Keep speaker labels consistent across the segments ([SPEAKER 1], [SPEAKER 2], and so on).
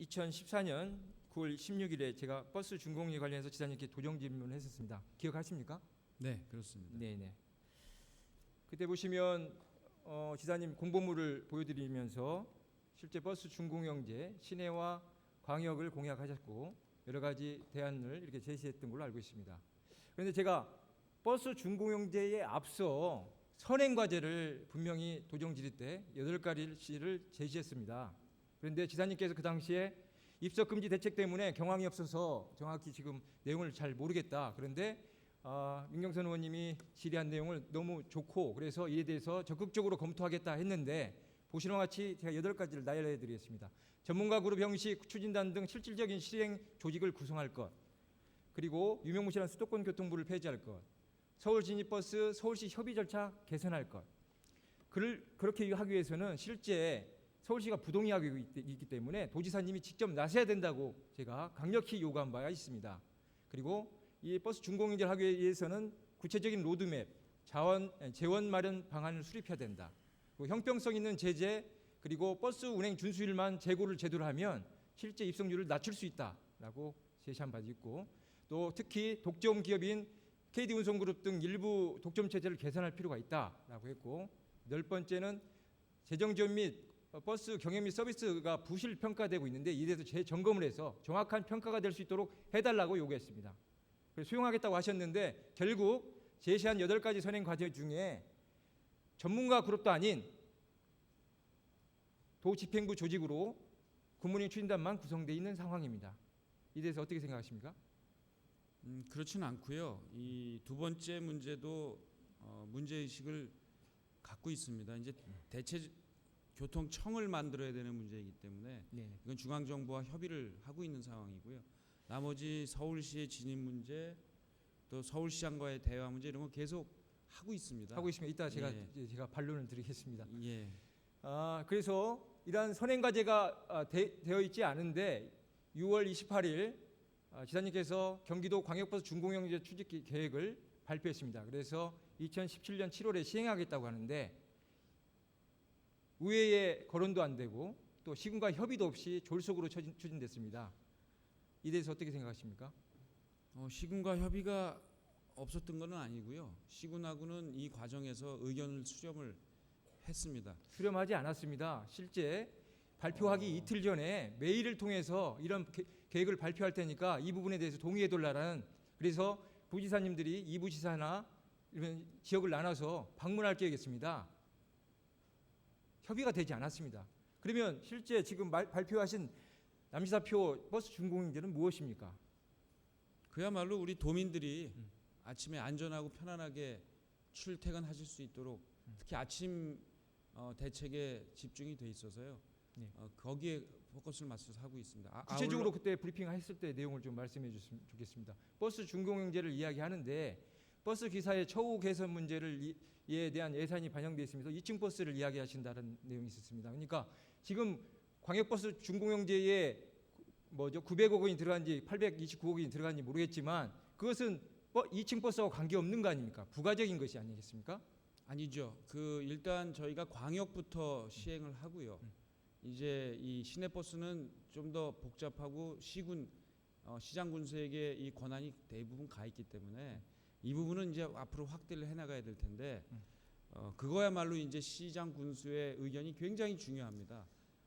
[SPEAKER 1] 2014년 9월 16일에 제가 버스 준공에 관련해서 지사님께 도정 질문을 했었습니다. 기억하십니까?
[SPEAKER 2] 네, 그렇습니다.
[SPEAKER 1] 네네. 그때 보시면 지사님 공보물을 보여드리면서 실제 버스 준공영제 시내와 광역을 공약하셨고 여러 가지 대안을 이렇게 제시했던 걸로 알고 있습니다. 그런데 제가 버스 준공영제에 앞서 선행과제를 분명히 도정 질의 때 8가지를 제시했습니다. 그런데 지사님께서 그 당시에 입석금지 대책 때문에 경황이 없어서 정확히 지금 내용을 잘 모르겠다. 그런데 민경선 의원님이 질의한 내용을 너무 좋고 그래서 이에 대해서 적극적으로 검토하겠다 했는데 보시는 것 같이 제가 8가지를 나열해 드리겠습니다. 전문가 그룹 형식 추진단 등 실질적인 실행 조직을 구성할 것, 그리고 유명무실한 수도권 교통부를 폐지할 것, 서울 진입버스 서울시 협의 절차 개선할 것. 그렇게 하기 위해서는 실제 서울시가 부동의하고 있기 때문에 도지사님이 직접 나서야 된다고 제가 강력히 요구한 바가 있습니다. 그리고 이 버스 준공영제를 하기 위해서는 구체적인 로드맵, 재원 마련 방안을 수립해야 된다. 그리고 형평성 있는 제재, 그리고 버스 운행 준수율만 재고를 제대로 하면 실제 입성률을 낮출 수 있다라고 제시한 바도 있고, 또 특히 독점 기업인 KD운송그룹 등 일부 독점 체제를 개선할 필요가 있다라고 했고, 10번째는 재정 지원 및 버스 경영 및 서비스가 부실 평가되고 있는데 이에 대해서 재점검을 해서 정확한 평가가 될 수 있도록 해달라고 요구했습니다. 그래서 수용하겠다고 하셨는데 결국 제시한 8가지 선행 과제 중에 전문가 그룹도 아닌 도집행부 조직으로 국무님 추진단만 구성되어 있는 상황입니다. 이에 대해서 어떻게 생각하십니까?
[SPEAKER 2] 그렇지는 않고요. 이 두 번째 문제도 문제의식을 갖고 있습니다. 이제 대체 교통청을 만들어야 되는 문제이기 때문에
[SPEAKER 1] 네네.
[SPEAKER 2] 이건 중앙정부와 협의를 하고 있는 상황이고요. 나머지 서울시의 진입 문제, 또 서울시장과의 대화 문제 이런 거 계속 하고 있습니다.
[SPEAKER 1] 하고 있으면 이따 제가 반론을 드리겠습니다.
[SPEAKER 2] 예.
[SPEAKER 1] 그래서 이러한 선행 과제가 되어 있지 않은데 6월 28일 지사님께서 경기도 광역버스 준공영제 추진 계획을 발표했습니다. 그래서 2017년 7월에 시행하겠다고 하는데 의회에 거론도 안 되고 또 시군과 협의도 없이 졸속으로 추진됐습니다. 이에 대해서 어떻게 생각하십니까?
[SPEAKER 2] 시군과 협의가 없었던 건 아니고요. 시군하고는 이 과정에서 의견을 수렴을 했습니다.
[SPEAKER 1] 수렴하지 않았습니다. 실제 발표하기 이틀 전에 메일을 통해서 이런 계획을 발표할 테니까 이 부분에 대해서 동의해달라는, 그래서 부지사님들이 2부지사나 이런 지역을 나눠서 방문할 계획이었습니다. 협의가 되지 않았습니다. 그러면 실제 지금 발표하신 남시사표 버스 준공영제는 무엇입니까?
[SPEAKER 2] 그야말로 우리 도민들이 아침에 안전하고 편안하게 출퇴근하실 수 있도록 특히 아침 대책에 집중이 돼 있어서요.
[SPEAKER 1] 네.
[SPEAKER 2] 거기에 포커스를 맞춰서 하고 있습니다.
[SPEAKER 1] 구체적으로 그때 브리핑 했을 때 내용을 좀 말씀해 주시면 좋겠습니다. 버스 준공영제를 이야기하는데 버스 기사의 처우 개선 문제를 에 대한 예산이 반영되어 있으면서 2층 버스를 이야기하신다는 내용이 있었습니다. 그러니까 지금 광역버스 준공영제에 900억 원이 들어간지 829억 원이 들어간지 모르겠지만 그것은 2층 버스와 관계없는 거 아닙니까? 부가적인 것이 아니겠습니까?
[SPEAKER 2] 아니죠. 일단 저희가 광역부터 시행을 하고요. 이제 이 시내버스는 좀 더 복잡하고 시장 군수에게 이 권한이 대부분 가 있기 때문에 이 부분은 이제 앞으로 확대를 해나가야 될 텐데 그거야말로 이제 시장 군수의 의견이 굉장히 중요합니다.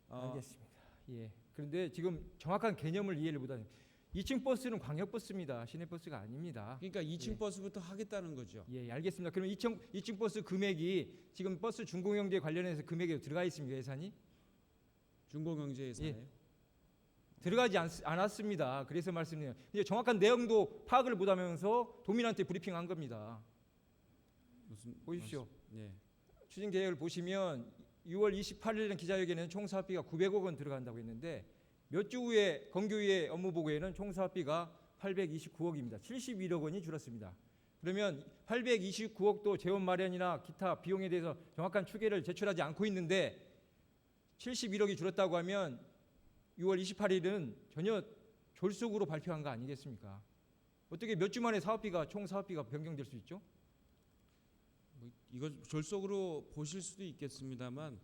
[SPEAKER 1] 알겠습니다. 예. 그런데 지금 정확한 개념을 이해를 못하는 2층 버스는 광역버스입니다. 시내버스가 아닙니다.
[SPEAKER 2] 그러니까 2층 버스부터 하겠다는 거죠.
[SPEAKER 1] 예, 알겠습니다. 그러면 2층 버스 금액이 지금 버스 준공영제 관련해서 금액이 들어가 있습니까? 예산이?
[SPEAKER 2] 준공영제 예산에요?
[SPEAKER 1] 예. 들어가지 않았습니다. 그래서 말씀드려요. 이제 정확한 내용도 파악을 못하면서 도민한테 브리핑한 겁니다. 보십시오.
[SPEAKER 2] 예.
[SPEAKER 1] 추진 계획을 보시면 6월 28일에 기자회견에는 총 사업비가 900억 원 들어간다고 했는데 몇 주 후에 건교위의 업무 보고에는 총 사업비가 829억입니다. 71억 원이 줄었습니다. 그러면 829억도 재원 마련이나 기타 비용에 대해서 정확한 추계를 제출하지 않고 있는데 71억이 줄었다고 하면 6월 28일은 전혀 졸속으로 발표한 거 아니겠습니까? 어떻게 몇 주 만에 총 사업비가 변경될 수 있죠?
[SPEAKER 2] 이걸 졸속으로 보실 수도 있겠습니다만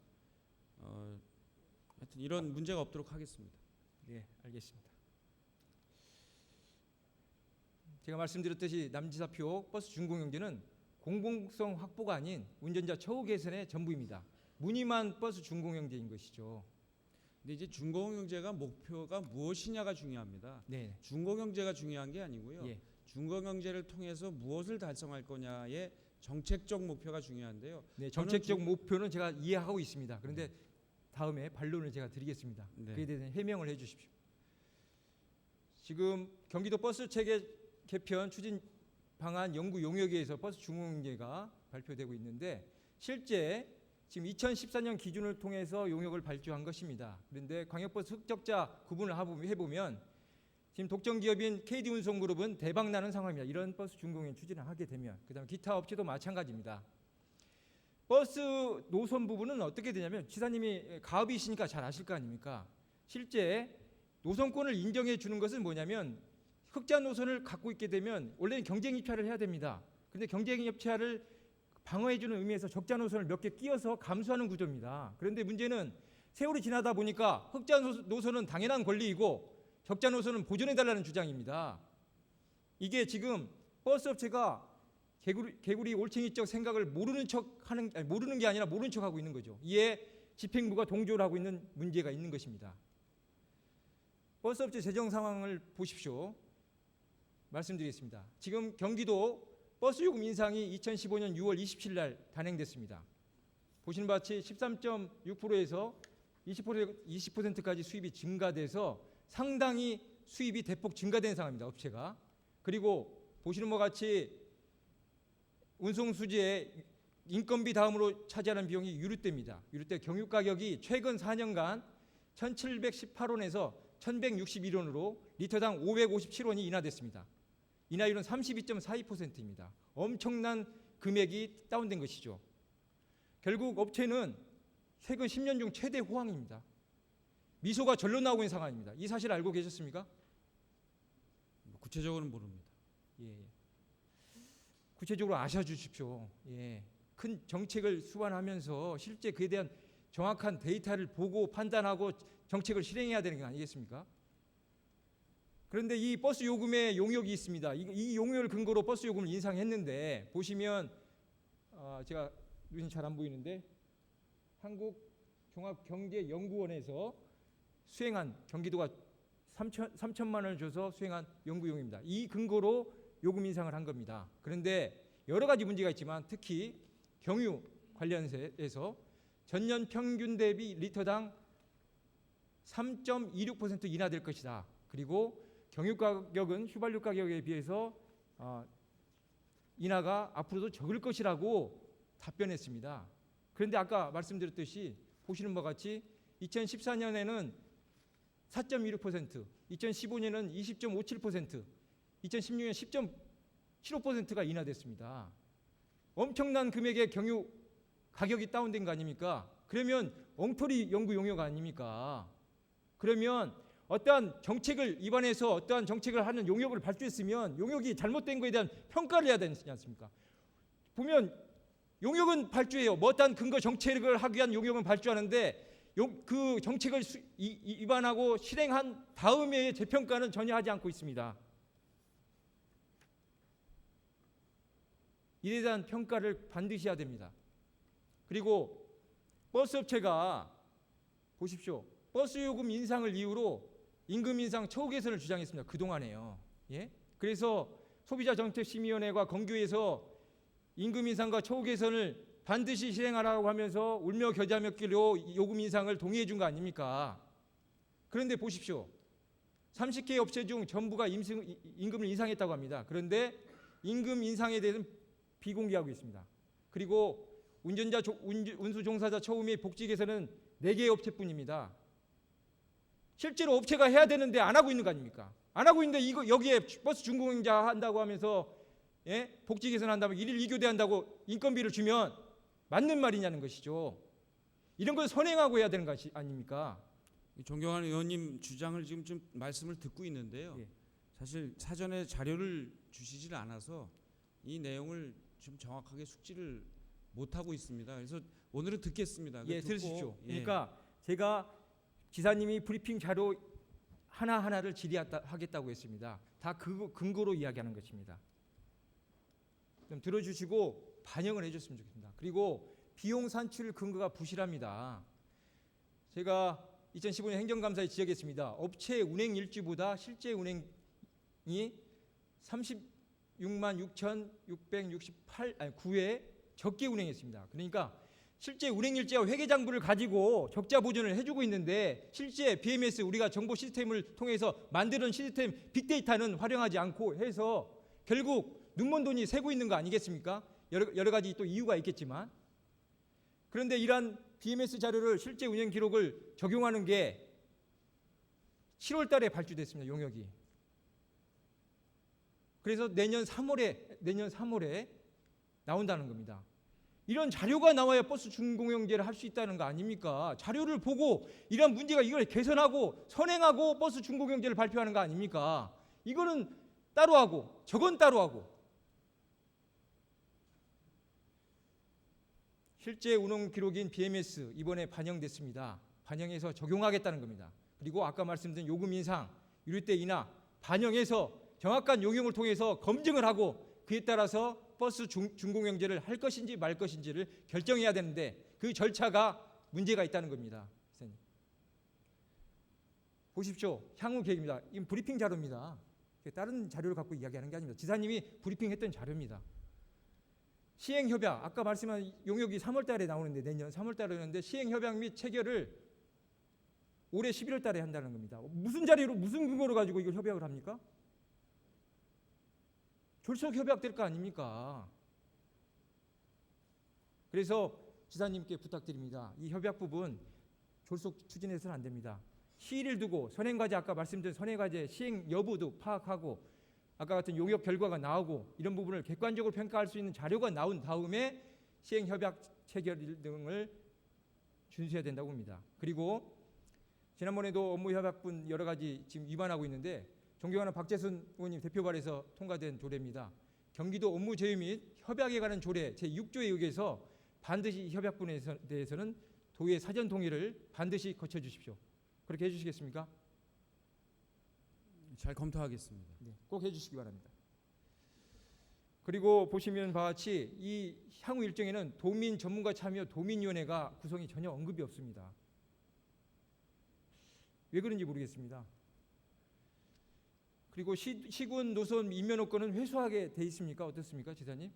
[SPEAKER 2] 하여튼 이런 문제가 없도록 하겠습니다.
[SPEAKER 1] 네, 알겠습니다. 제가 말씀드렸듯이 남지사표 버스 준공영제는 공공성 확보가 아닌 운전자 처우 개선의 전부입니다. 무늬만 버스 준공영제인 것이죠.
[SPEAKER 2] 근데 이제 준공영제가 목표가 무엇이냐가 중요합니다.
[SPEAKER 1] 네,
[SPEAKER 2] 준공영제가 중요한 게 아니고요.
[SPEAKER 1] 예,
[SPEAKER 2] 준공영제를 통해서 무엇을 달성할 거냐의 정책적 목표가 중요한데요.
[SPEAKER 1] 네, 정책적 목표는 제가 이해하고 있습니다. 그런데 다음에 반론을 제가 드리겠습니다.
[SPEAKER 2] 네.
[SPEAKER 1] 그에 대해서 해명을 해주십시오. 지금 경기도 버스 체계 개편 추진 방안 연구 용역위에서 버스 준공영제가 발표되고 있는데 실제 지금 2014년 기준을 통해서 용역을 발주한 것입니다. 그런데 광역버스 흑적자 구분을 해보면 지금 독점 기업인 KD운송그룹은 대박 나는 상황입니다. 이런 버스 준공영 추진을 하게 되면 그다음에 기타 업체도 마찬가지입니다. 버스 노선 부분은 어떻게 되냐면 지사님이 가업이시니까 잘 아실 거 아닙니까? 실제 노선권을 인정해 주는 것은 뭐냐면 흑자 노선을 갖고 있게 되면 원래는 경쟁 입찰을 해야 됩니다. 그런데 경쟁 입찰을 방어해 주는 의미에서 적자 노선을 몇 개 끼워서 감수하는 구조입니다. 그런데 문제는 세월이 지나다 보니까 흑자 노선은 당연한 권리이고 적자 노선은 보존해 달라는 주장입니다. 이게 지금 버스 업체가 개구리 올챙이적 생각을 모르는 게 아니라 모르는 척하고 있는 거죠. 이에 집행부가 동조를 하고 있는 문제가 있는 것입니다. 버스 업체 재정 상황을 보십시오. 말씀드리겠습니다. 지금 경기도 버스 요금 인상이 2015년 6월 27일 날 단행됐습니다. 보시는 바와 같이 13.6%에서 20%까지 수입이 증가돼서 상당히 수입이 대폭 증가된 상황입니다. 업체가. 그리고 보시는 바와 같이 운송 수지의 인건비 다음으로 차지하는 비용이 유류대입니다. 유류대 경유 가격이 최근 4년간 1,718원에서 1,161원으로 리터당 557원이 인하됐습니다. 인하율은 32.42%입니다. 엄청난 금액이 다운된 것이죠. 결국 업체는 최근 10년 중 최대 호황입니다. 미소가 절로 나오고 있는 상황입니다. 이 사실 알고 계셨습니까?
[SPEAKER 2] 구체적으로는 모릅니다.
[SPEAKER 1] 예. 구체적으로 아셔주십시오. 예. 큰 정책을 수반하면서 실제 그에 대한 정확한 데이터를 보고 판단하고 정책을 실행해야 되는 게 아니겠습니까? 그런데 이 버스 요금의 용역이 있습니다. 이 용역을 근거로 버스 요금을 인상했는데 보시면 제가 눈이 잘 안 보이는데 한국종합경제연구원에서 수행한 경기도가 3천만 원을 줘서 수행한 연구용입니다. 이 근거로 요금 인상을 한 겁니다. 그런데 여러 가지 문제가 있지만 특히 경유 관련해서 전년 평균 대비 리터당 3.26% 인하될 것이다. 그리고 경유 가격은 휘발유 가격에 비해서 인하가 앞으로도 적을 것이라고 답변했습니다. 그런데 아까 말씀드렸듯이 보시는 바와 같이 2014년에는 4.26%, 2015년은 20.57%, 2016년 10.75%가 인하됐습니다. 엄청난 금액의 경유 가격이 다운된 거 아닙니까? 그러면 엉터리 연구 용역 아닙니까? 그러면 어떠한 정책을 입안해서 어떠한 정책을 하는 용역을 발주했으면 용역이 잘못된 것에 대한 평가를 해야 되지 않습니까? 보면 용역은 발주해요. 뭐 어떠한 근거 정책을 하기 위한 용역은 발주하는데 그 정책을 입안하고 실행한 다음에 재평가는 전혀 하지 않고 있습니다. 이에 대한 평가를 반드시 해야 됩니다. 그리고 버스 업체가 보십시오. 버스 요금 인상을 이유로 임금 인상 처우 개선을 주장했습니다. 그동안에요. 예? 그래서 소비자정책심의위원회가 건교에서 임금 인상과 처우 개선을 반드시 실행하라고 하면서 울며 겨자 먹기로 요금 인상을 동의해 준 거 아닙니까? 그런데 보십시오. 30개 업체 중 전부가 임금을 인상했다고 합니다. 그런데 임금 인상에 대해서는 비공개하고 있습니다. 그리고 운수 종사자 처우 및 복지 개선은 4개의 업체뿐입니다. 실제로 업체가 해야 되는데 안 하고 있는 거 아닙니까? 안 하고 있는데 여기에 버스 준공자 한다고 하면서 복지 개선한다고 1일 2교대 한다고 인건비를 주면 맞는 말이냐는 것이죠. 이런 걸 선행하고 해야 되는 것이 아닙니까?
[SPEAKER 2] 존경하는 의원님 주장을 지금 좀 말씀을 듣고 있는데요.
[SPEAKER 1] 예.
[SPEAKER 2] 사실 사전에 자료를 주시질 않아서 이 내용을 좀 정확하게 숙지를 못하고 있습니다. 그래서 오늘은 듣겠습니다.
[SPEAKER 1] 예,
[SPEAKER 2] 듣고,
[SPEAKER 1] 들으십시오.
[SPEAKER 2] 예.
[SPEAKER 1] 그러니까 제가 지사님이 브리핑 자료 하나하나를 질의하겠다고 했습니다. 다 그 근거로 이야기하는 것입니다. 좀 들어주시고 반영을 해줬으면 좋겠습니다. 그리고 비용 산출 근거가 부실합니다. 제가 2015년 행정감사에 지적했습니다. 업체 운행 일주보다 실제 운행이 36만 6,668회 적게 운행했습니다. 그러니까 실제 운행 일지와 회계 장부를 가지고 적자 보전을 해주고 있는데 실제 BMS 우리가 정보 시스템을 통해서 만드는 시스템 빅데이터는 활용하지 않고 해서 결국 눈먼 돈이 새고 있는 거 아니겠습니까? 여러 가지 또 이유가 있겠지만, 그런데 이러한 BMS 자료를 실제 운영 기록을 적용하는 게 7월 달에 발주됐습니다. 용역이. 그래서 내년 3월에 나온다는 겁니다. 이런 자료가 나와야 버스 준공영제를 할 수 있다는 거 아닙니까? 자료를 보고 이런 문제가 이걸 개선하고 선행하고 버스 준공영제를 발표하는 거 아닙니까? 이거는 따로 하고 저건 따로 하고. 실제 운행 기록인 BMS 이번에 반영됐습니다. 반영해서 적용하겠다는 겁니다. 그리고 아까 말씀드린 요금 인상, 유류대 인하 반영해서 정확한 용역을 통해서 검증을 하고 그에 따라서 버스 준공영제를 할 것인지 말 것인지를 결정해야 되는데 그 절차가 문제가 있다는 겁니다. 선생님. 보십시오. 향후 계획입니다. 이건 브리핑 자료입니다. 다른 자료를 갖고 이야기하는 게 아닙니다. 지사님이 브리핑했던 자료입니다. 시행협약, 아까 말씀한 용역이 3월 달에 나오는데 내년 3월 달에 오는데 시행협약 및 체결을 올해 11월 달에 한다는 겁니다. 무슨 자료로 무슨 근거로 가지고 이걸 협약을 합니까? 졸속협약 될 거 아닙니까? 그래서 지사님께 부탁드립니다. 이 협약 부분 졸속 추진해서는 안 됩니다. 시일을 두고 선행과제, 아까 말씀드린 선행과제 시행 여부도 파악하고 아까 같은 용역 결과가 나오고 이런 부분을 객관적으로 평가할 수 있는 자료가 나온 다음에 시행협약 체결 등을 준수해야 된다고 봅니다. 그리고 지난번에도 업무협약분 여러 가지 지금 위반하고 있는데 존경하는 박재순 의원님 대표발에서 통과된 조례입니다. 경기도 업무 제휴 및 협약에 관한 조례 제6조에 의해서 반드시 이 협약분에 대해서는 도의 사전 동의를 반드시 거쳐 주십시오. 그렇게 해주시겠습니까?
[SPEAKER 2] 잘 검토하겠습니다.
[SPEAKER 1] 네, 꼭 해주시기 바랍니다. 그리고 보시면 바와 같이 이 향후 일정에는 도민 전문가 참여 도민위원회가 구성이 전혀 언급이 없습니다. 왜 그런지 모르겠습니다. 그리고 시군 노선 인면허권은 회수하게 돼 있습니까? 어떻습니까, 지사님?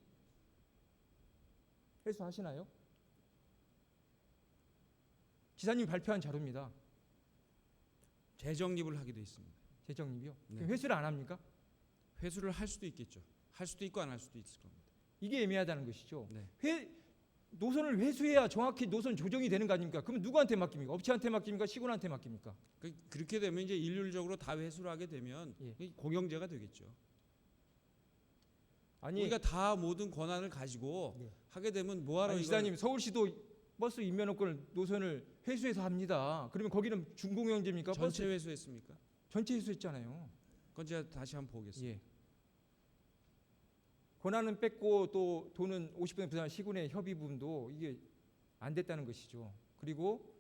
[SPEAKER 1] 회수하시나요? 지사님 발표한 자료입니다.
[SPEAKER 2] 재정립을 하게 돼 있습니다.
[SPEAKER 1] 재정립이요?
[SPEAKER 2] 네.
[SPEAKER 1] 회수를 안 합니까?
[SPEAKER 2] 회수를 할 수도 있겠죠. 할 수도 있고 안 할 수도 있을 겁니다.
[SPEAKER 1] 이게 애매하다는 것이죠.
[SPEAKER 2] 네.
[SPEAKER 1] 노선을 회수해야 정확히 노선 조정이 되는 거 아닙니까? 그러면 누구한테 맡깁니까? 업체한테 맡깁니까? 시군한테 맡깁니까?
[SPEAKER 2] 그렇게 되면 이제 일률적으로 다 회수를 하게 되면 공영제가 되겠죠.
[SPEAKER 1] 아니,
[SPEAKER 2] 우리가 다 모든 권한을 가지고 하게 되면 뭐하러
[SPEAKER 1] 아니, 지사님 서울시도 버스 인면허권을 노선을 회수해서 합니다. 그러면 거기는 준공영제입니까?
[SPEAKER 2] 전체
[SPEAKER 1] 버스
[SPEAKER 2] 회수했습니까?
[SPEAKER 1] 전체 회수했잖아요.
[SPEAKER 2] 그건 제가 다시 한번 보겠습니다.
[SPEAKER 1] 예. 권한은 뺐고 또 돈은 50% 부담한 시군의 협의 부분도 이게 안 됐다는 것이죠. 그리고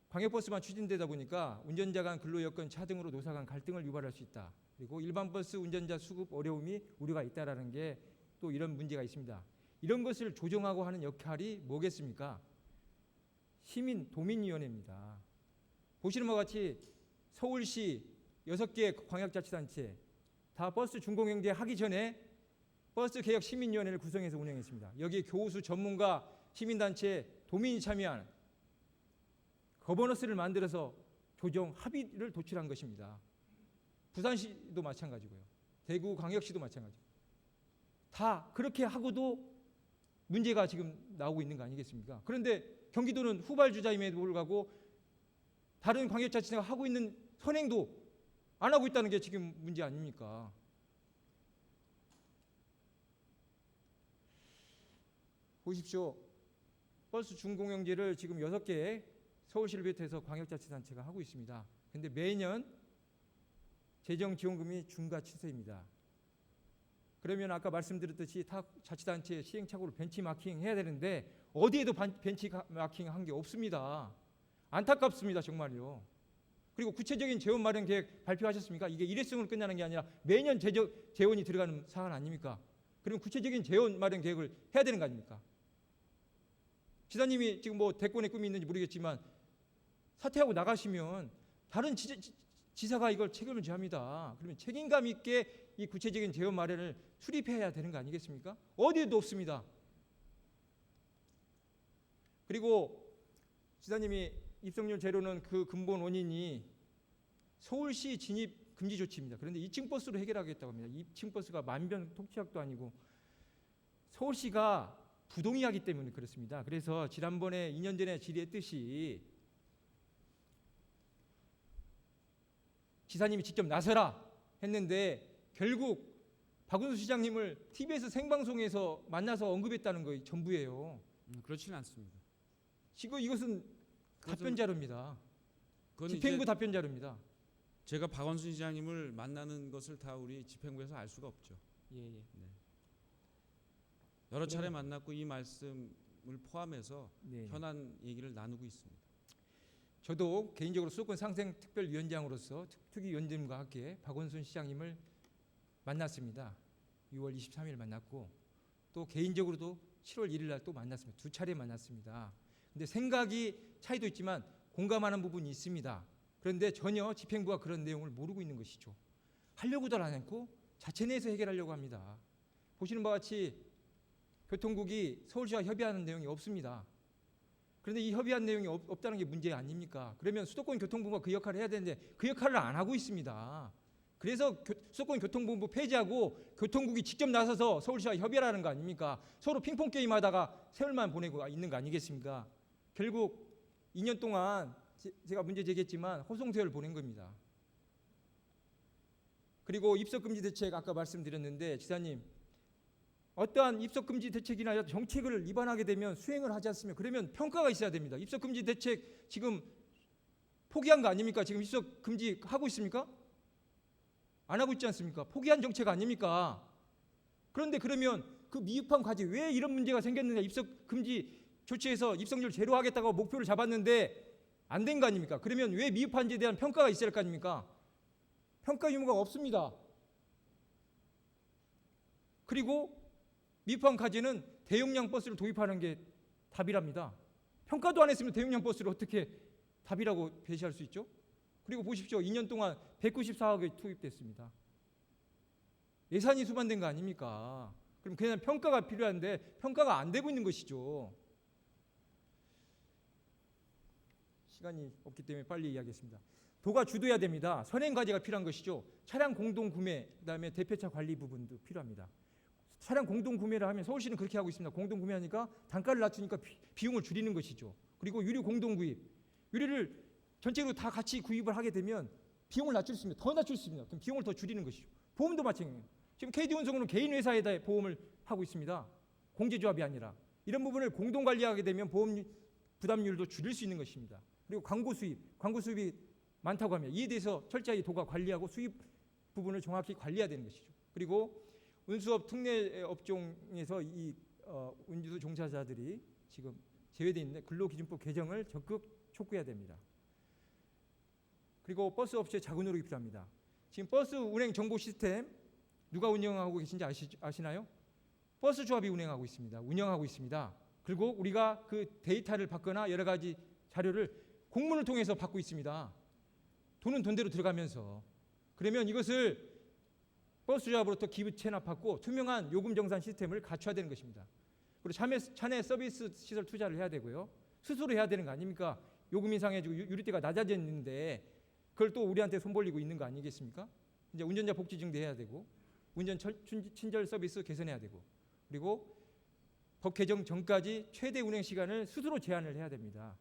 [SPEAKER 1] 광역버스만 추진되다 보니까 운전자 간 근로여건 차 등으로 노사 간 갈등을 유발할 수 있다. 그리고 일반 버스 운전자 수급 어려움이 우려가 있다라는 게 또 이런 문제가 있습니다. 이런 것을 조정하고 하는 역할이 뭐겠습니까? 시민 도민위원회입니다. 보시는 바와 같이 서울시 6개 광역자치단체 다 버스 준공영제 하기 전에 버스 개혁 시민위원회를 구성해서 운영했습니다. 여기에 교수, 전문가, 시민단체, 도민이 참여한 거버넌스를 만들어서 조정 합의를 도출한 것입니다. 부산시도 마찬가지고요. 대구 광역시도 마찬가지고. 다 그렇게 하고도 문제가 지금 나오고 있는 거 아니겠습니까? 그런데 경기도는 후발주자임에도 불구하고 다른 광역자치단체가 하고 있는 선행도 안 하고 있다는 게 지금 문제 아닙니까? 보십시오. 버스 준공영제를 지금 6개 서울시를 비롯해서 광역자치단체가 하고 있습니다. 그런데 매년 재정지원금이 중과 추세입니다. 그러면 아까 말씀드렸듯이 타 자치단체 시행착오를 벤치마킹 해야 되는데 어디에도 벤치마킹 한 게 없습니다. 안타깝습니다. 정말요. 그리고 구체적인 재원 마련 계획 발표하셨습니까? 이게 일회성으로 끝나는 게 아니라 매년 재원이 들어가는 사안 아닙니까? 그러면 구체적인 재원 마련 계획을 해야 되는 거 아닙니까? 지사님이 지금 뭐 대권의 꿈이 있는지 모르겠지만 사퇴하고 나가시면 다른 지사가 이걸 책임을 져야 합니다. 그러면 책임감 있게 이 구체적인 재원 마련을 수립해야 되는 거 아니겠습니까? 어디에도 없습니다. 그리고 지사님이 입성률 제로는 그 근본 원인이 서울시 진입 금지 조치입니다. 그런데 2층 버스로 해결하겠다고 합니다. 2층 버스가 만병통치약도 아니고 서울시가 부동의하기 때문에 그렇습니다. 그래서 지난번에 2년 전에 질의했듯이 지사님이 직접 나서라 했는데 결국 박은수 시장님을 TBS 생방송에서 만나서 언급했다는 거 전부예요.
[SPEAKER 2] 그렇지는 않습니다.
[SPEAKER 1] 지금 이것은 답변 자료입니다.
[SPEAKER 2] 그건
[SPEAKER 1] 집행부
[SPEAKER 2] 이제
[SPEAKER 1] 답변 자료입니다.
[SPEAKER 2] 제가 박원순 시장님을 만나는 것을 다 우리 집행부에서 알 수가 없죠.
[SPEAKER 1] 예.
[SPEAKER 2] 여러 차례 만났고 이 말씀을 포함해서
[SPEAKER 1] 네.
[SPEAKER 2] 현안 얘기를 나누고 있습니다.
[SPEAKER 1] 저도 개인적으로 수도권 상생 특별위원장으로서 특위위원들과 함께 박원순 시장님을 만났습니다. 6월 23일 만났고 또 개인적으로도 7월 1일 날 또 만났습니다. 2차례 만났습니다. 근데 생각이 차이도 있지만 공감하는 부분이 있습니다. 그런데 전혀 집행부가 그런 내용을 모르고 있는 것이죠. 하려고도 안 했고 자체 내에서 해결하려고 합니다. 보시는 바와 같이 교통국이 서울시와 협의하는 내용이 없습니다. 그런데 이 협의한 내용이 없다는 게 문제 아닙니까? 그러면 수도권 교통본부가 그 역할을 해야 되는데 그 역할을 안 하고 있습니다. 그래서 수도권 교통본부 폐지하고 교통국이 직접 나서서 서울시와 협의하라는 거 아닙니까? 서로 핑퐁 게임하다가 세월만 보내고 있는 거 아니겠습니까? 결국 2년 동안 제가 문제 제기했지만 호송세월 보낸 겁니다. 그리고 입석금지 대책 아까 말씀드렸는데 지사님 어떠한 입석금지 대책이나 정책을 위반하게 되면 수행을 하지 않으면 그러면 평가가 있어야 됩니다. 입석금지 대책 지금 포기한 거 아닙니까? 지금 입석금지 하고 있습니까? 안 하고 있지 않습니까? 포기한 정책 아닙니까? 그런데 그러면 그 미흡한 과제 왜 이런 문제가 생겼느냐? 입석금지 조치해서 입성률 제로 하겠다고 목표를 잡았는데 안 된 거 아닙니까? 그러면 왜 미흡한지에 대한 평가가 있어야 할 거 아닙니까? 평가 유무가 없습니다. 그리고 미흡한 과제는 대용량 버스를 도입하는 게 답이랍니다. 평가도 안 했으면 대용량 버스를 어떻게 답이라고 배시할 수 있죠? 그리고 보십시오. 2년 동안 194억이 투입됐습니다. 예산이 수반된 거 아닙니까? 그럼 그냥 평가가 필요한데 평가가 안 되고 있는 것이죠. 시간이 없기 때문에 빨리 이야기하겠습니다. 도가 주도해야 됩니다. 선행 과제가 필요한 것이죠. 차량 공동 구매, 그다음에 대표차 관리 부분도 필요합니다. 차량 공동 구매를 하면 서울시는 그렇게 하고 있습니다. 공동 구매하니까 단가를 낮추니까 비용을 줄이는 것이죠. 그리고 유류 공동 구입, 유류를 전체로 다 같이 구입을 하게 되면 비용을 낮출 수 있습니다. 더 낮출 수 있습니다. 그럼 비용을 더 줄이는 것이죠. 보험도 마찬가지예요. 지금 KD운송은 개인 회사에다 보험을 하고 있습니다. 공제조합이 아니라 이런 부분을 공동 관리하게 되면 보험 부담률도 줄일 수 있는 것입니다. 그리고 광고 수입이 많다고 하면 이에 대해서 철저히 도가 관리하고 수입 부분을 정확히 관리해야 되는 것이죠. 그리고 운수업 특례 업종에서 이 운輸종사자들이 지금 제외되어 있는데 근로기준법 개정을 적극 촉구해야 됩니다. 그리고 버스 업체 자구 노력이 필요합니다. 지금 버스 운행 정보 시스템 누가 운영하고 계신지 아시나요? 버스 조합이 운영하고 있습니다. 그리고 우리가 그 데이터를 받거나 여러 가지 자료를 공문을 통해서 받고 있습니다. 돈은 돈대로 들어가면서. 그러면 이것을 버스 조합으로부터 기부 체납받고 투명한 요금 정산 시스템을 갖춰야 되는 것입니다. 그리고 차내 서비스 시설 투자를 해야 되고요. 스스로 해야 되는 거 아닙니까? 요금 인상해주고 유류대가 낮아졌는데 그걸 또 우리한테 손 벌리고 있는 거 아니겠습니까? 이제 운전자 복지 증대해야 되고 운전 친절 서비스 개선해야 되고 그리고 법 개정 전까지 최대 운행 시간을 스스로 제한을 해야 됩니다.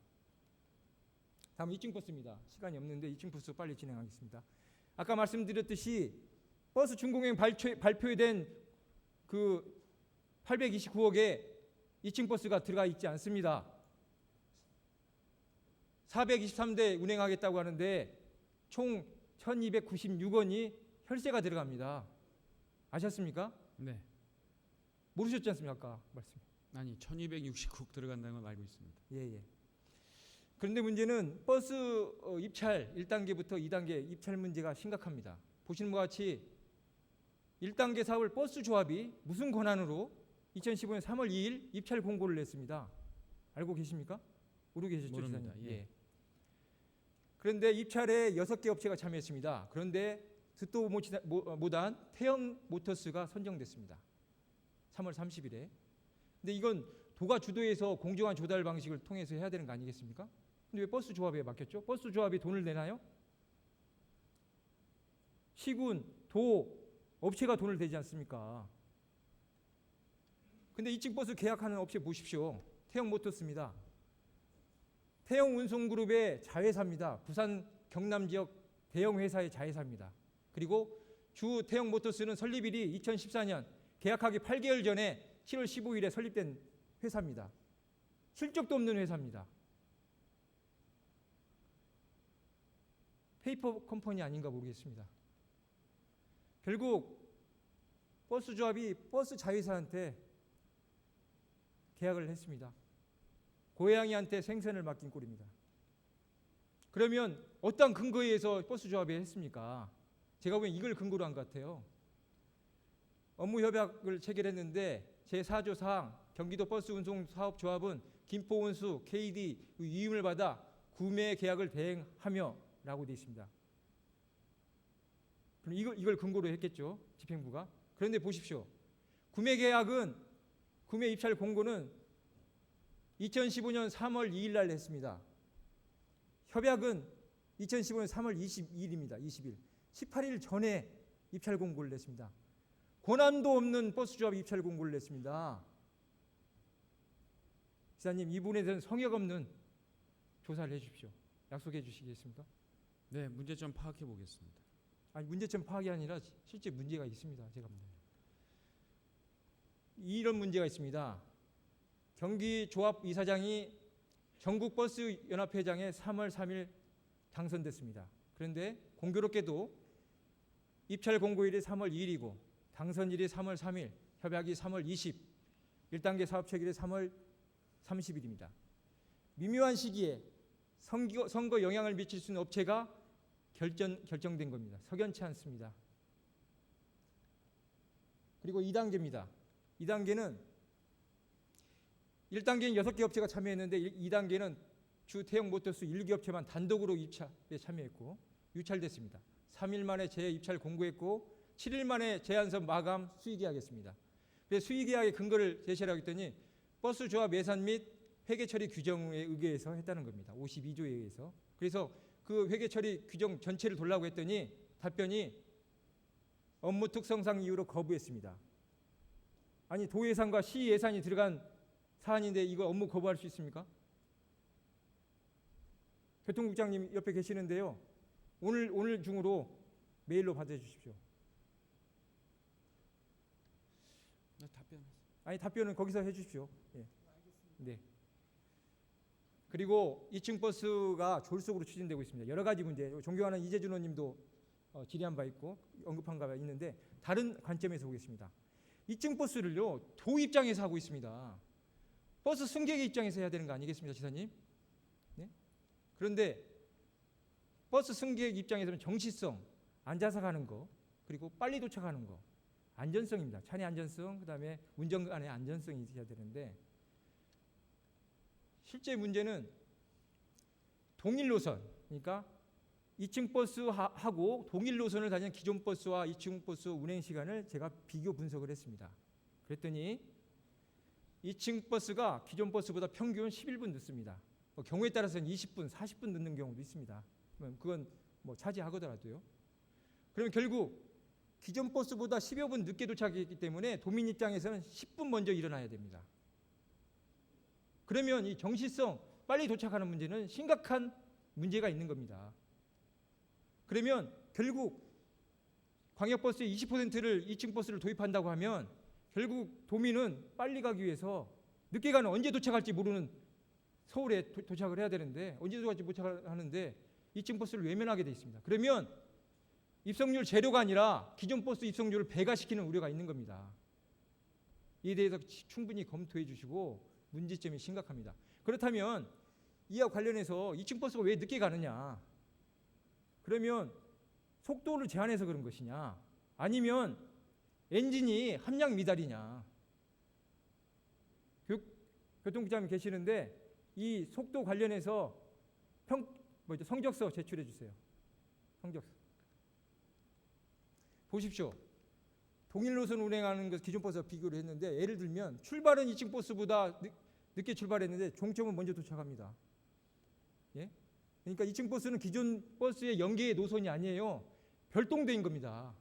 [SPEAKER 1] 다음 2층 버스입니다. 시간이 없는데 2층 버스 빨리 진행하겠습니다. 아까 말씀드렸듯이 버스 준공행 발표된 그 829억에 2층 버스가 들어가 있지 않습니다. 423대 운행하겠다고 하는데 총 1296원이 혈세가 들어갑니다. 아셨습니까?
[SPEAKER 2] 네.
[SPEAKER 1] 모르셨지 않습니까? 아까 말씀.
[SPEAKER 2] 아니 1269억 들어간다는 걸 알고 있습니다.
[SPEAKER 1] 예. 그런데 문제는 버스 입찰 1단계부터 2단계 입찰 문제가 심각합니다. 보시는 것 같이 1단계 사업을 버스 조합이 무슨 권한으로 2015년 3월 2일 입찰 공고를 냈습니다. 알고 계십니까? 모르고 계셨죠?
[SPEAKER 2] 모릅니다.
[SPEAKER 1] 기사님?
[SPEAKER 2] 예.
[SPEAKER 1] 그런데 입찰에 6개 업체가 참여했습니다. 그런데 듣도 못한 태영 모터스가 선정됐습니다. 3월 30일에. 근데 이건 도가 주도해서 공정한 조달 방식을 통해서 해야 되는 거 아니겠습니까? 근데 왜 버스 조합에 맡겼죠? 버스 조합이 돈을 내나요? 시군, 도, 업체가 돈을 대지 않습니까? 근데 2층 버스 계약하는 업체 보십시오. 태영 모터스입니다. 태영 운송그룹의 자회사입니다. 부산 경남 지역 대형 회사의 자회사입니다. 그리고 주 태영 모터스는 설립일이 2014년 계약하기 8개월 전에 7월 15일에 설립된 회사입니다. 실적도 없는 회사입니다. 페이퍼 컴퍼니 아닌가 모르겠습니다. 결국 버스 조합이 버스 자회사한테 계약을 했습니다. 고양이한테 생선을 맡긴 꼴입니다. 그러면 어떤 근거에 의해서 버스 조합이 했습니까? 제가 보기엔 이걸 근거로 한 것 같아요. 업무 협약을 체결했는데 제4조 사항 경기도 버스 운송 사업 조합은 김포운수 KD 위임을 받아 구매 계약을 대행하며라고 되어 있습니다. 그럼 이걸 근거로 했겠죠, 집행부가. 그런데 보십시오. 구매 계약은 구매 입찰 공고는 2015년 3월 2일 날 했습니다. 협약은 2015년 3월 22일입니다. 20일. 18일 전에 입찰 공고를 냈습니다. 권한도 없는 버스 조합 입찰 공고를 냈습니다. 기사님, 이 부분에 대해서는 성역 없는 조사를 해 주십시오. 약속해 주시겠습니까?
[SPEAKER 2] 네, 문제점 파악해 보겠습니다.
[SPEAKER 1] 아니, 문제점 파악이 아니라 실제 문제가 있습니다. 제가 이런 문제가 있습니다. 경기조합 이사장이 전국버스연합회장에 3월 3일 당선됐습니다. 그런데 공교롭게도 입찰 공고일이 3월 2일이고 당선일이 3월 3일, 협약이 3월 20, 1단계 사업체결이 3월 30일입니다. 미묘한 시기에 선거 영향을 미칠 수 있는 업체가 결정된 겁니다. 석연치 않습니다. 그리고 2단계입니다. 2단계는 1단계는 6개 업체가 참여했는데 2단계는 주 태영 모터스 7개 업체만 단독으로 입찰에 참여했고 유찰됐습니다. 3일 만에 재입찰 공고했고 7일 만에 제안서 마감 수의계약했습니다. 그래서 수의계약의 근거를 제시하라고 했더니 버스 조합 예산 및 회계 처리 규정에 의거해서 했다는 겁니다. 52조에 의해서. 그래서 그 회계 처리 규정 전체를 돌라고 했더니 답변이 업무 특성상 이유로 거부했습니다. 아니, 도 예산과 시 예산이 들어간 사안인데 이거 업무 거부할 수 있습니까? 교통국장님 옆에 계시는데요. 오늘 중으로 메일로 받아주십시오. 아니, 답변은 거기서 해주십시오. 예. 네. 그리고 2층 버스가 졸속으로 추진되고 있습니다. 여러 가지 문제. 존경하는 이재준 의원님도 질의한 바 있고 언급한 바가 있는데 다른 관점에서 보겠습니다. 2층 버스를요, 도 입장에서 하고 있습니다. 버스 승객의 입장에서 해야 되는 거 아니겠습니까, 지사님? 네? 그런데 버스 승객 입장에서는 정시성, 앉아서 가는 거, 그리고 빨리 도착하는 거, 안전성입니다. 차내 안전성, 그다음에 운전간의 안전성이 있어야 되는데 실제 문제는 동일 노선, 그러니까 2층 버스하고 동일 노선을 다니는 기존 버스와 2층 버스 운행 시간을 제가 비교 분석을 했습니다. 그랬더니 2층 버스가 기존 버스보다 평균 11분 늦습니다. 경우에 따라서는 20분, 40분 늦는 경우도 있습니다. 그건 뭐 차지하더라도요. 그러면 결국 기존 버스보다 10여 분 늦게 도착했기 때문에 도민 입장에서는 10분 먼저 일어나야 됩니다. 그러면 이 정시성, 빨리 도착하는 문제는 심각한 문제가 있는 겁니다. 그러면 결국 광역버스의 20%를 2층 버스를 도입한다고 하면 결국 도민은 빨리 가기 위해서 늦게 가는, 언제 도착할지 모르는 서울에 도착을 해야 되는데 언제 도착할지 못 하는데 2층 버스를 외면하게 돼 있습니다. 그러면 입성률 제로가 아니라 기존 버스 입성률을 배가시키는 우려가 있는 겁니다. 이에 대해서 충분히 검토해 주시고 문제점이 심각합니다. 그렇다면 이와 관련해서 2층 버스가 왜 늦게 가느냐? 그러면 속도를 제한해서 그런 것이냐? 아니면 엔진이 함량 미달이냐? 교통부장님 계시는데 이 속도 관련해서 성적서 제출해 주세요. 성적서. 보십시오. 동일 노선 운행하는 것 기존 버스와 비교를 했는데 예를 들면 출발은 2층 버스보다 늦게 출발했는데 종점은 먼저 도착합니다. 예? 그러니까 2층 버스는 기존 버스의 연계의 노선이 아니에요. 별동대인 겁니다.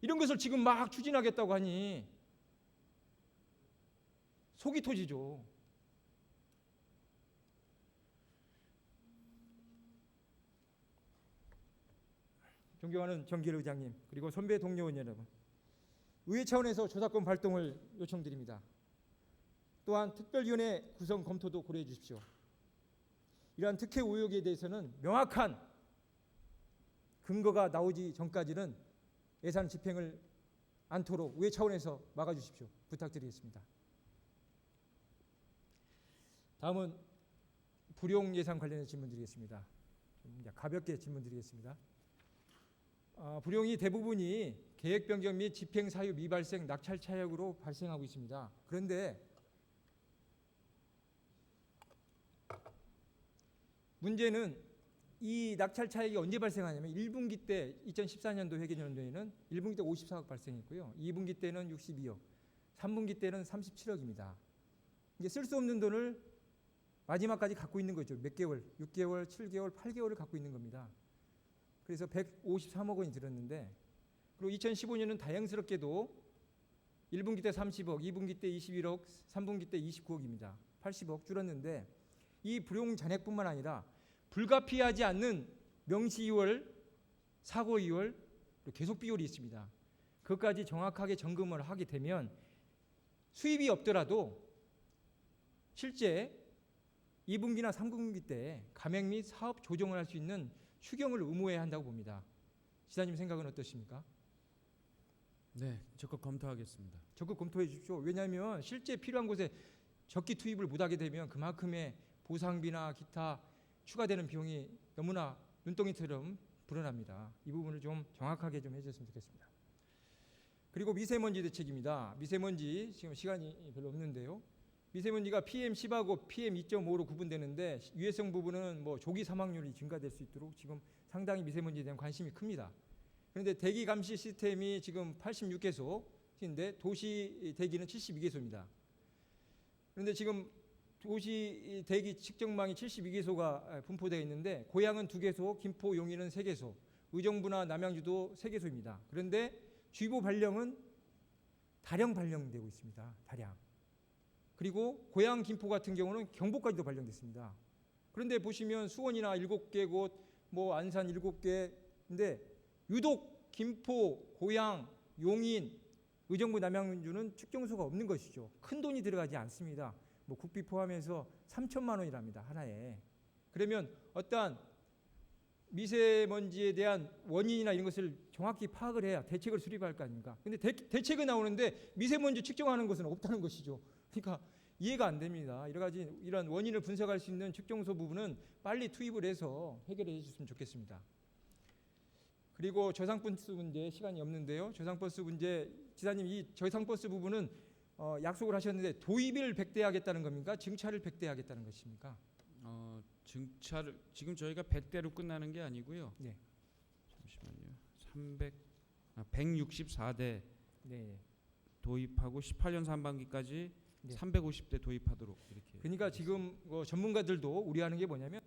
[SPEAKER 1] 이런 것을 지금 막 추진하겠다고 하니 속이 터지죠. 존경하는 정길 의장님 그리고 선배 동료 의원 여러분, 의회 차원에서 조사권 발동을 요청드립니다. 또한 특별위원회 구성 검토도 고려해 주십시오. 이러한 특혜 의혹에 대해서는 명확한 근거가 나오기 전까지는 예산 집행을 않도록 의회 차원에서 막아주십시오. 부탁드리겠습니다. 다음은 불용 예산 관련해서 질문드리겠습니다. 좀 가볍게 질문드리겠습니다. 불용이 대부분이 계획 변경 및 집행 사유 미발생 낙찰 차액으로 발생하고 있습니다. 그런데 문제는 이 낙찰 차액이 언제 발생하냐면 1분기 때 2014년도 회계연도에는 1분기 때 54억 발생했고요. 2분기 때는 62억, 3분기 때는 37억입니다. 이게 쓸 수 없는 돈을 마지막까지 갖고 있는 거죠. 몇 개월, 6개월, 7개월, 8개월을 갖고 있는 겁니다. 그래서 153억 원이 들었는데, 그리고 2015년은 다행스럽게도 1분기 때 30억, 2분기 때 21억, 3분기 때 29억입니다. 80억 줄었는데 이 불용 잔액뿐만 아니라 불가피하지 않는 명시 이월, 사고 이월, 계속 비율이 있습니다. 그것까지 정확하게 점검을 하게 되면 수입이 없더라도 실제 2분기나 3분기 때 감액 및 사업 조정을 할 수 있는 추경을 의무해야 한다고 봅니다. 지사님 생각은 어떠십니까?
[SPEAKER 2] 네, 적극 검토하겠습니다.
[SPEAKER 1] 적극 검토해 주십시오. 왜냐하면 실제 필요한 곳에 적기 투입을 못하게 되면 그만큼의 보상비나 기타 추가되는 비용이 너무나 눈덩이처럼 불어납니다. 이 부분을 좀 정확하게 좀 해주셨으면 좋겠습니다. 그리고 미세먼지 대책입니다. 미세먼지 지금 시간이 별로 없는데요. 미세먼지가 PM10하고 PM2.5로 구분되는데 유해성 부분은 뭐 조기 사망률이 증가될 수 있도록 지금 상당히 미세먼지에 대한 관심이 큽니다. 그런데 대기 감시 시스템이 지금 86개소인데 도시 대기는 72개소입니다. 그런데 지금 도시 대기 측정망이 72개소가 분포되어 있는데 고양은 2개소, 김포, 용인은 3개소, 의정부나 남양주도 3개소입니다. 그런데 주의보 발령은 다량 발령되고 있습니다. 다량. 그리고 고양, 김포 같은 경우는 경보까지도 발령됐습니다. 그런데 보시면 수원이나 7개 곳, 뭐 안산 7개인데 유독 김포, 고양, 용인, 의정부, 남양주는 측정소가 없는 것이죠. 큰 돈이 들어가지 않습니다. 뭐 국비 포함해서 3천만 원이랍니다. 하나에. 그러면 어떠한 미세먼지에 대한 원인이나 이런 것을 정확히 파악을 해야 대책을 수립할 거 아닙니까? 근데 대책은 나오는데 미세먼지 측정하는 것은 없다는 것이죠. 그러니까 이해가 안 됩니다. 여러 가지 이런 원인을 분석할 수 있는 측정소 부분은 빨리 투입을 해서 해결해 주셨으면 좋겠습니다. 그리고 저상버스 문제 시간이 없는데요. 저상버스 문제 지사님 이 저상버스 부분은 약속을 하셨는데 도입을 백대하겠다는 겁니까? 증차를 백대하겠다는 것입니까?
[SPEAKER 2] 증차를 지금 저희가 100대로 끝나는 게 아니고요.
[SPEAKER 1] 네.
[SPEAKER 2] 잠시만요. 164대
[SPEAKER 1] 네.
[SPEAKER 2] 도입하고 18년 상반기까지
[SPEAKER 1] 네.
[SPEAKER 2] 350대 도입하도록 이렇게.
[SPEAKER 1] 그러니까 지금 전문가들도 우려하는 게 뭐냐면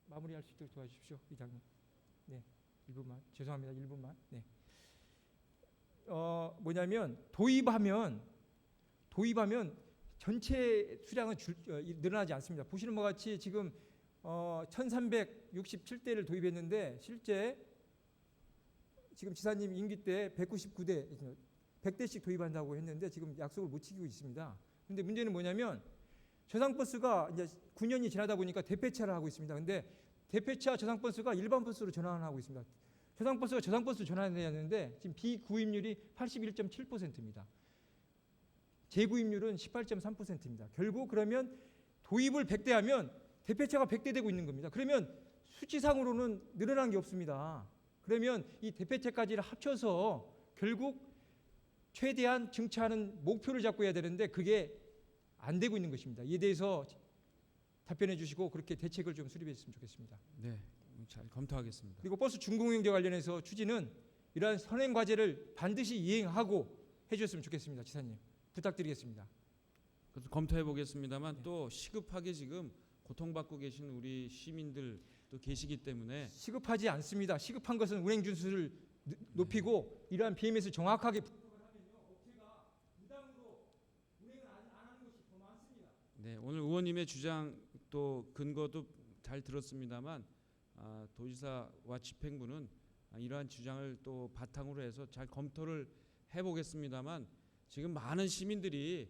[SPEAKER 1] 마무리할 수 있도록 도와주십시오, 의장님. 네, 1분만. 죄송합니다, 1분만. 네. 뭐냐면 도입하면 전체 수량은 늘어나지 않습니다. 보시는 것 같이 지금 1367대를 도입했는데 실제 지금 지사님 임기 때 199대 100대씩 도입한다고 했는데 지금 약속을 못 지키고 있습니다. 그런데 문제는 뭐냐면 저상버스가 이제 9년이 지나다 보니까 대폐차를 하고 있습니다. 근데 대폐차 저상버스가 일반 버스로 전환하고 있습니다. 저상버스가 저상버스로 전환해야 하는데 지금 비구입률이 81.7%입니다. 재구입률은 18.3%입니다. 결국 그러면 도입을 100대 하면 대폐차가 100대 되고 있는 겁니다. 그러면 수치상으로는 늘어난 게 없습니다. 그러면 이 대폐차까지를 합쳐서 결국 최대한 증차하는 목표를 잡고 해야 되는데 그게 안 되고 있는 것입니다. 이에 대해서 답변해 주시고 그렇게 대책을 좀 수립했으면 좋겠습니다.
[SPEAKER 2] 네, 잘 검토하겠습니다.
[SPEAKER 1] 그리고 버스 준공영제 관련해서 추진은 이러한 선행 과제를 반드시 이행하고 해주셨으면 좋겠습니다. 지사님 부탁드리겠습니다.
[SPEAKER 2] 그래서 검토해 보겠습니다만 또 시급하게 지금 고통받고 계신 우리 시민들도 계시기 때문에
[SPEAKER 1] 시급하지 않습니다. 시급한 것은 운행 준수를 높이고 이러한 BMS를 정확하게
[SPEAKER 2] 네, 오늘 의원님의 주장 또 근거도 잘 들었습니다만 도지사와 집행부는 이러한 주장을 또 바탕으로 해서 잘 검토를 해보겠습니다만 지금 많은 시민들이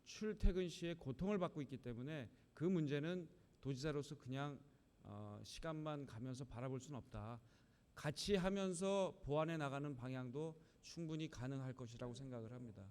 [SPEAKER 2] 출퇴근 시에 고통을 받고 있기 때문에 그 문제는 도지사로서 그냥 시간만 가면서 바라볼 수는 없다. 같이 하면서 보완해 나가는 방향도 충분히 가능할 것이라고 생각을 합니다.